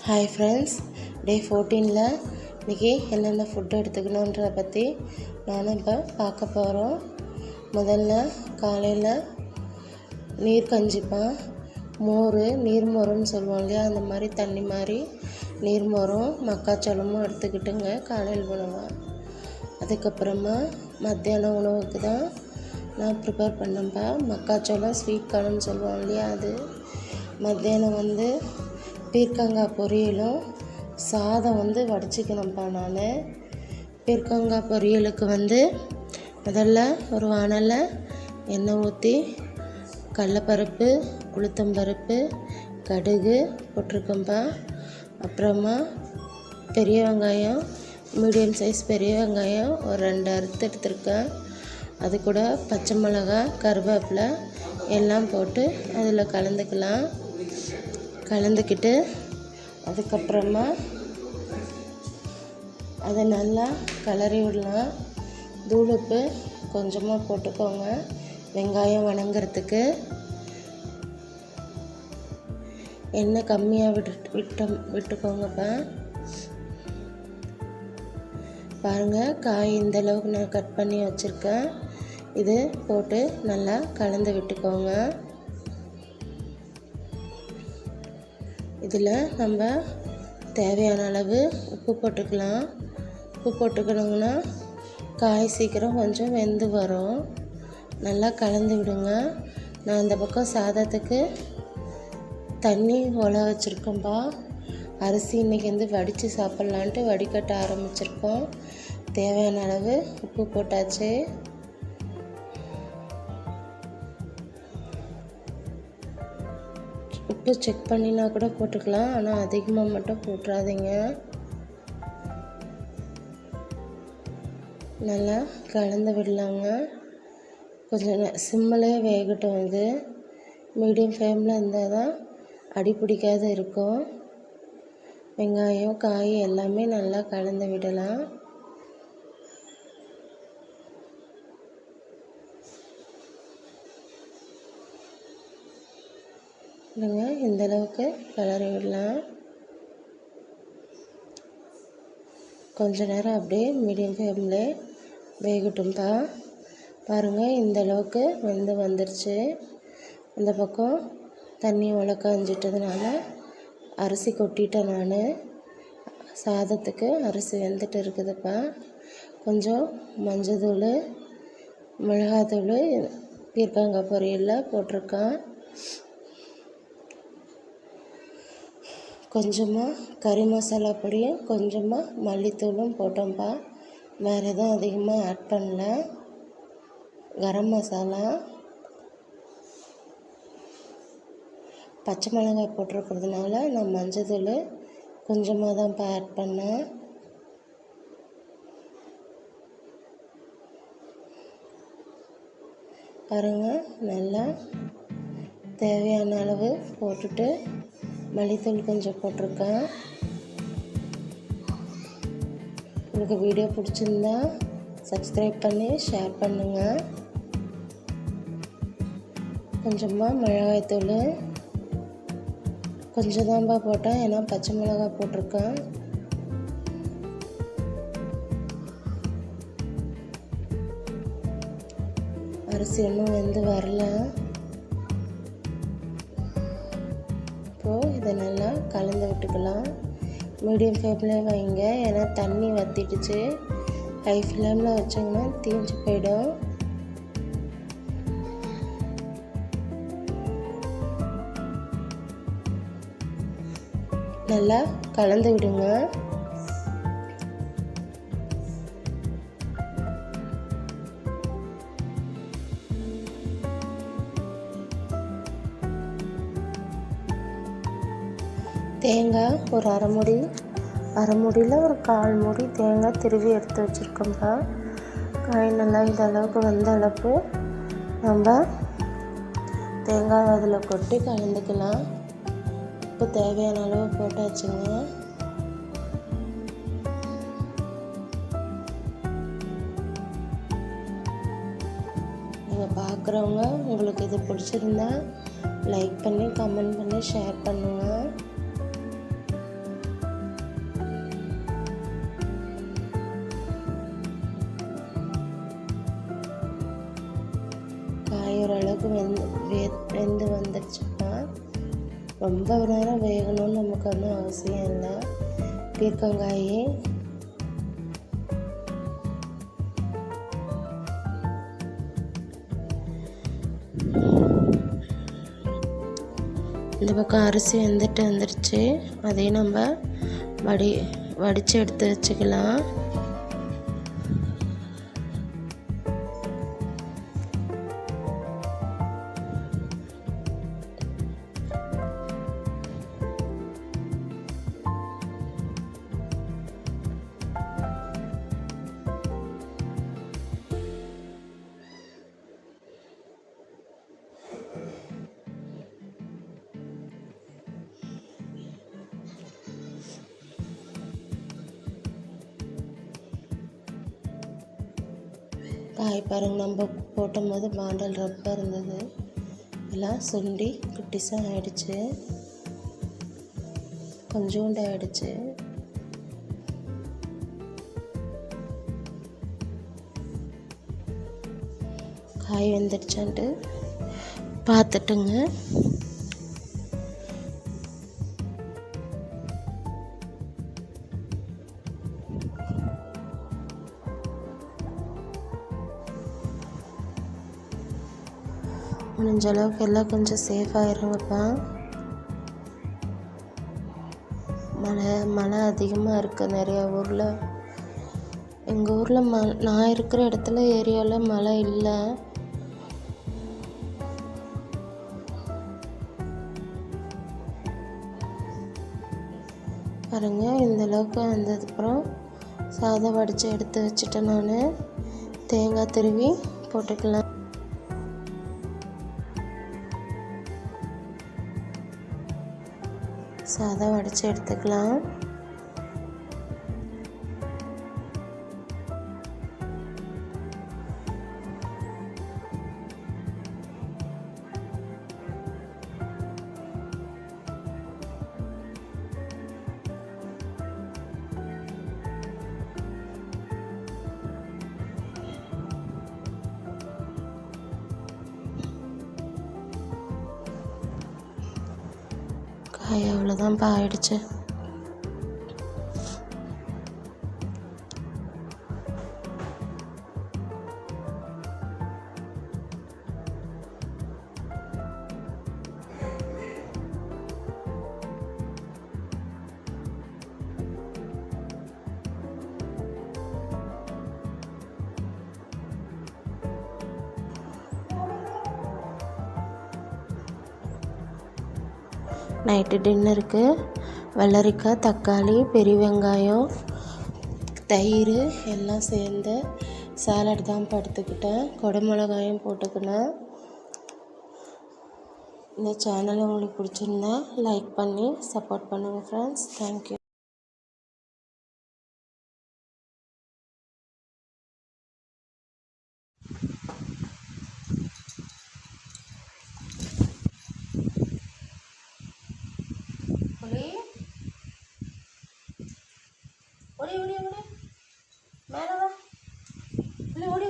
Hi friends, டே 14ல் இன்றைக்கி என்னென்ன food எடுத்துக்கணுன்றதை பற்றி நானும் இப்போ பார்க்க போகிறோம். முதல்ல காலையில் நீர் கஞ்சிப்பேன். நீர்மோருன்னு சொல்லுவோம் இல்லையா, அந்த மாதிரி தண்ணி மாதிரி நீர்மோரும் மக்காச்சோளமும் எடுத்துக்கிட்டுங்க காலையில் உணவு. அதுக்கப்புறமா மத்தியான உணவுக்கு தான் நான் ப்ரிப்பேர் பண்ணேன்ப்பா. மக்காச்சோளம் ஸ்வீட் கார்ன்னு சொல்லுவோம் இல்லையா, அது மத்தியானம் பீர்க்கங்காய் பொரியலும் சாதம் வடிச்சிக்கணும்ப்பா. நான் பீர்க்கங்காய் பொரியலுக்கு முதல்ல ஒரு வானலில் எண்ணெய் ஊற்றி கடலைப்பருப்பு, உளுத்தம்பருப்பு, கடுகு போட்டிருக்கேன்ப்பா. அப்புறமா பெரிய வெங்காயம், மீடியம் சைஸ் பெரிய வெங்காயம் ஒரு 2 அறுத்து எடுத்துருக்கேன். அது கூட பச்சை மிளகாய், கருவேப்பிலை எல்லாம் போட்டு அதில் கலந்துக்கிட்டு அதுக்கப்புறமா அதை நல்லா கிளறி விடலாம். தூளுப்பு கொஞ்சமாக போட்டுக்கோங்க வெங்காயம் வணங்குறதுக்கு. எண்ணெய் கம்மியாக விட்டுக்கோங்கப்பா. பாருங்கள், காய் இந்தளவுக்கு நான் கட் பண்ணி வச்சுருக்கேன். இது போட்டு நல்லா கலந்து விட்டுக்கோங்க. இதில் நம்ம தேவையான அளவு உப்பு போட்டுக்கலாம். உப்பு போட்டுக்கணுங்கன்னா காய் சீக்கிரம் கொஞ்சம் வெந்து வரும். நல்லா கலந்து விடுங்க. நான் இந்த பக்கம் சாதத்துக்கு தண்ணி உல வச்சுருக்கேன்ப்பா. அரிசி இன்றைக்கி வடித்து சாப்பிட்லான்ட்டு வடிகட்ட ஆரம்பிச்சிருக்கோம். தேவையான அளவு உப்பு போட்டாச்சு. உப்பு செக் பண்ணினா கூட போட்டுக்கலாம், ஆனால் அதிகமாக மட்டும் போட்டுறாதீங்க. நல்லா கலந்து விடலாங்க. கொஞ்சம் சிம்மிலே வேகட்டும். இது மீடியம் ஃப்ளேமில் இருந்தால் தான் அடி பிடிக்காத இருக்கும். வெங்காயம், காய் எல்லாமே நல்லா கலந்து விடலாம். இந்தளவுக்கு கிளறி விடலாம். கொஞ்ச நேரம் அப்படியே மீடியம் ஃப்ளேமில் வேகட்டும்ப்பா. பாருங்கள், இந்தளவுக்கு வந்துருச்சு. அந்த பக்கம் தண்ணி காஞ்சிட்டதுனால அரிசி கொட்டிட்டேன். நான் சாதத்துக்கு அரிசி வெந்துட்டு இருக்குதுப்பா. கொஞ்சம் மஞ்சள், மிளகாத்தூள் பீர்க்கங்காய் பொரியலில் போட்டிருக்கேன். கொஞ்சமாக கறி மசாலா பொடியும் கொஞ்சமாக மல்லித்தூளும் போட்டோம்ப்பா. வேறு எதுவும் அதிகமாக ஆட் பண்ணல. கரம் மசாலா, பச்சை மிளகாய் போட்டிருக்கிறதுனால நான் மஞ்சள் கொஞ்சமாக தான்ப்பா ஆட் பண்ணேன். பாருங்கள், நல்லா தேவையான அளவு போட்டுட்டு மல்லித்தூள் கொஞ்சம் போட்டிருக்கேன். உங்களுக்கு வீடியோ பிடிச்சிருந்தா சப்ஸ்கிரைப் பண்ணி ஷேர் பண்ணுங்கள். கொஞ்சமாக மிளகாய்த்தூள் கொஞ்சம் தான்ப்பா போட்டேன், ஏன்னா பச்சை மிளகாய் போட்டிருக்கேன். அரிசி இன்னும் வெந்து வரல. இப்போது இதை நல்லா கலந்து விட்டுக்கலாம். மீடியம் ஃப்ளேமில் வைங்க, ஏன்னா தண்ணி வற்றிடுச்சு. ஹை ஃப்ளேமில் வச்சிங்கன்னா தீஞ்சு போயிடும். நல்லா கலந்து விடுங்க. தேங்காய் ஒரு அரை மூடியில் ஒரு 1/4 மூடி தேங்காய் திருவி எடுத்து வச்சுருக்கோம்ப்பா. காய் நல்லா இந்த அளவுக்கு வந்த அளவுக்கு நம்ம தேங்காய் அதில் கொட்டி கலந்துக்கலாம். இப்போ தேவையான அளவு போட்டாச்சுங்க. நீங்கள் பார்க்குறவங்க உங்களுக்கு இது பிடிச்சிருந்தா லைக் பண்ணி, கமெண்ட் பண்ணி, ஷேர் பண்ணுங்கள். அளவுக்கு வெந்து வந்துடுச்சுப்பா. ரொம்ப நேரம் வேகணும்னு நமக்கு ஒன்றும் அவசியம் இல்லை. பீர்க்கங்காய் இந்த பக்கம் அரிசி வந்துடுச்சு. அதையும் நம்ம வடித்து எடுத்து வச்சுக்கலாம். காய் பாருங்கள், நம்ம போட்டும்போது பாண்டல் ரொம்ப இருந்தது, எல்லாம் சுண்டி குட்டிஸாக ஆயிடுச்சு, கொஞ்சோண்டு ஆயிடுச்சு. காய் வெந்துடுச்சான்ட்டு பார்த்துட்டுங்க. முடிஞ்ச அளவுக்கு எல்லாம் கொஞ்சம் சேஃபாக இருங்கப்பா. மழை அதிகமாக இருக்குது நிறையா ஊரில். எங்கள் ஊரில் நான் இருக்கிற இடத்துல ஏரியாவில் மழை இல்லை. பாருங்கள், இந்தளவுக்கு வந்ததுக்கப்புறம் சாதம் வடித்து எடுத்து வச்சுட்டேன். நான் தேங்காய் திருவி போட்டுக்கலாம். சாதம் வடித்து எடுத்துக்கலாம். காய் அவ்வளோதான்ப்பா ஆயிடுச்சு. நைட்டு டின்னருக்கு வெள்ளரிக்காய், தக்காளி, பெரிய வெங்காயம், தயிர் எல்லாம் சேர்ந்து சாலட் தான் எடுத்துக்கிட்டேன். குடமிளகாயும் போட்டுக்கினேன். இந்த சேனல் உங்களுக்கு பிடிச்சிருந்தா லைக் பண்ணி சப்போர்ட் பண்ணுங்கள் ஃப்ரெண்ட்ஸ். தேங்க்யூ. ஓடி மேலே வா, ஓடி